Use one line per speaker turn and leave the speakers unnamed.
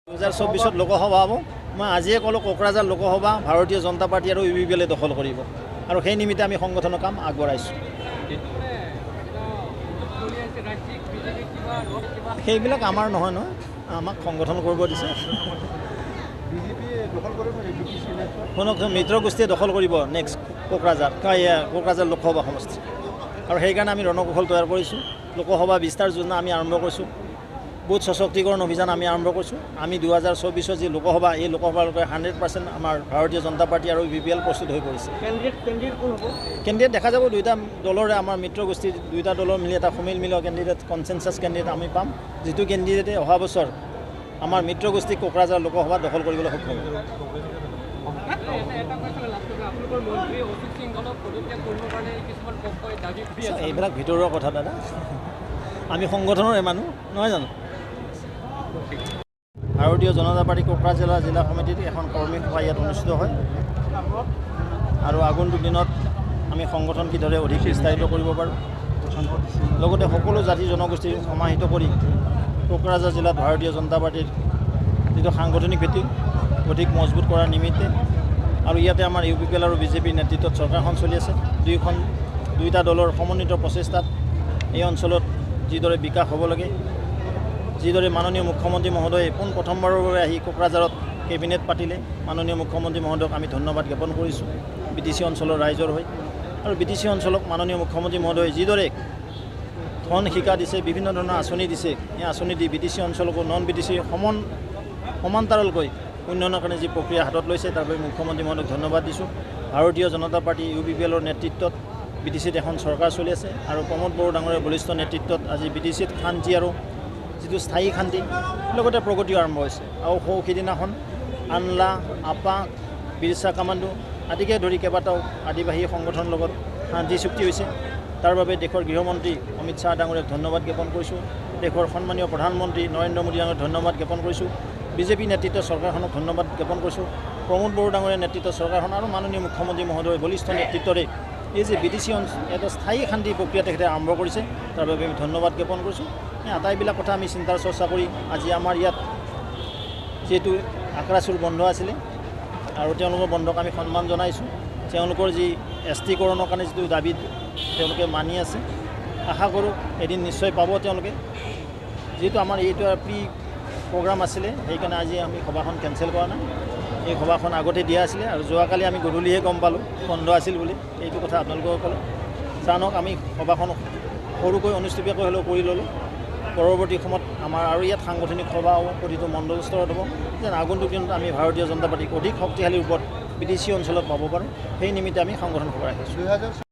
2024 লোকসভা হ'ব মই আজিয়ে ক'লো কোকৰাঝাৰ লোকসভা ভাৰতীয় জনতা পাৰ্টি আৰু UPPL দখল কৰিব আৰু সেই নিমিত্তে আমি সংগঠনৰ কাম আগবঢ়াইছোঁ সেইবিলাক আমাৰ নহয় নহয় আমাক সংগঠন কৰিব দিছে শুনক মিত্ৰ গোষ্ঠীয়ে দখল কৰিব নেক্সট কোকৰাঝাৰ লোকসভা সমষ্টি আৰু সেইকাৰণে আমি ৰণকৌশল তৈয়াৰ কৰিছোঁ লোকসভা বিস্তাৰ যোজনা আমি আৰম্ভ কৰিছোঁ বুথ সশক্তিকৰণ অভিযান আমি আৰম্ভ কৰিছোঁ আমি 2024 যি লোকসভা এই লোকসভালৈকে 100% আমাৰ ভাৰতীয় জনতা পাৰ্টি আৰু UPPL প্ৰস্তুত হৈ পৰিছে কেণ্ডিডেট দেখা যাব দুইটা দলৰে আমাৰ মিত্ৰ গোষ্ঠীৰ দুইটা দলৰ মিলি এটা সমিল মিলৰ কেণ্ডিডেট কনচেনচাছ কেণ্ডিডেট আমি পাম যিটো কেণ্ডিডেটে অহা বছৰ আমাৰ মিত্ৰ গোষ্ঠী কোকৰাঝাৰ লোকসভা দখল কৰিবলৈ সক্ষম হ'ব এইবিলাক ভিতৰুৱা কথা দাদা আমি সংগঠনৰে মানুহ নহয় জানো ভাৰতীয় জনতা পাৰ্টি কোকৰাঝাৰ জিলা সমিতিত এখন কৰ্মী সভা ইয়াত অনুষ্ঠিত হয় আৰু আগন্তুক দিনত আমি সংগঠন কিদৰে অধিক বিস্তাৰিত কৰিব পাৰোঁ লগতে সকলো জাতি জনগোষ্ঠী সমাহিত কৰি কোকৰাঝাৰ জিলাত ভাৰতীয় জনতা পাৰ্টিৰ যিটো সাংগঠনিক ভিত্তি অধিক মজবুত কৰাৰ নিমিত্তে আৰু ইয়াতে আমাৰ UPPL আৰু BJP নেতৃত্বত চৰকাৰখন চলি আছে দুইটা দলৰ সমন্বিত প্ৰচেষ্টাত এই অঞ্চলত যিদৰে বিকাশ হ'ব লাগে যিদৰে মাননীয় মুখ্যমন্ত্ৰী মহোদয়ে প্ৰথমবাৰৰ বাবে আহি কোকৰাঝাৰত কেবিনেট পাতিলে মাননীয় মুখ্যমন্ত্ৰী মহোদয়ক আমি ধন্যবাদ জ্ঞাপন কৰিছোঁ BTC অঞ্চলৰ ৰাইজৰ হৈ আৰু BTC অঞ্চলক মাননীয় মুখ্যমন্ত্ৰী মহোদয়ে যিদৰে ধন শিকা দিছে বিভিন্ন ধৰণৰ আঁচনি দিছে এই আঁচনি দি BTC অঞ্চলকো নন BTC সমান্তৰালকৈ উন্নয়নৰ কাৰণে যি প্ৰক্ৰিয়া হাতত লৈছে তাৰ বাবে মুখ্যমন্ত্ৰী মহোদয়ক ধন্যবাদ দিছোঁ ভাৰতীয় জনতা পাৰ্টি UPPLৰ নেতৃত্বত BTCত এখন চৰকাৰ চলি আছে আৰু প্ৰমোদ বড়ো ডাঙৰীয়া বলিষ্ঠ নেতৃত্বত আজি BTCত শান্তি আৰু যিটো স্থায়ী শান্তি লগতে প্ৰগতিও আৰম্ভ হৈছে আৰু সিদিনাখন আনলা আপা বিৰছা কামাণ্ডো আদিকে ধৰি কেইবাটাও আদিবাসী সংগঠনৰ লগত শান্তি চুক্তি হৈছে তাৰ বাবে দেশৰ গৃহমন্ত্ৰী অমিত শ্বাহ ডাঙৰীয়াক ধন্যবাদ জ্ঞাপন কৰিছোঁ দেশৰ সন্মানীয় প্ৰধানমন্ত্ৰী নৰেন্দ্ৰ মোদী ডাঙৰীয়াক ধন্যবাদ জ্ঞাপন কৰিছোঁ BJP নেতৃত্বৰ চৰকাৰখনক ধন্যবাদ জ্ঞাপন কৰিছোঁ প্ৰমোদ বড়ো ডাঙৰীয়া নেতৃত্বৰ চৰকাৰখন আৰু মাননীয় মুখ্যমন্ত্ৰী মহোদয় বলিষ্ঠ নেতৃত্বৰে এই যে BTC এটা স্থায়ী শান্তি প্ৰক্ৰিয়া তেখেতে আৰম্ভ কৰিছে তাৰ বাবে আমি ধন্যবাদ জ্ঞাপন কৰিছোঁ এই আটাইবিলাক কথা আমি চিন্তাৰ চৰ্চা কৰি আজি আমাৰ ইয়াত যিহেতু আক্ৰাচুৰ বন্ধ আছিলে আৰু তেওঁলোকৰ বন্ধক আমি সন্মান জনাইছোঁ তেওঁলোকৰ যি ST-কৰণৰ কাৰণে যিটো দাবী তেওঁলোকে মানি আছে আশা কৰোঁ এদিন নিশ্চয় পাব তেওঁলোকে যিহেতু আমাৰ এইটো প্ৰি প্ৰগ্ৰাম আছিলে সেইকাৰণে আজি আমি সভাখন কেঞ্চেল কৰা নাই এই সভাখন আগতে দিয়া আছিলে আৰু যোৱাকালি আমি গধূলিহে গম পালোঁ বন্ধ আছিল বুলি এইটো কথা আপোনালোকে ক'লে জানক আমি সভাখন সৰুকৈ অনুষ্ঠিতকৈ হ'লেও কৰি ল'লোঁ পৰৱৰ্তী সময়ত আমাৰ আৰু ইয়াত সাংগঠনিক সভা হ'ব প্ৰতিটো মণ্ডল স্তৰত হ'ব যেন আগন্তুক দিনত আমি ভাৰতীয় জনতা পাৰ্টিক অধিক শক্তিশালী ৰূপত BTC অঞ্চলত পাব পাৰোঁ সেই নিমিত্তে আমি সংগঠন সভা ৰাখিছোঁ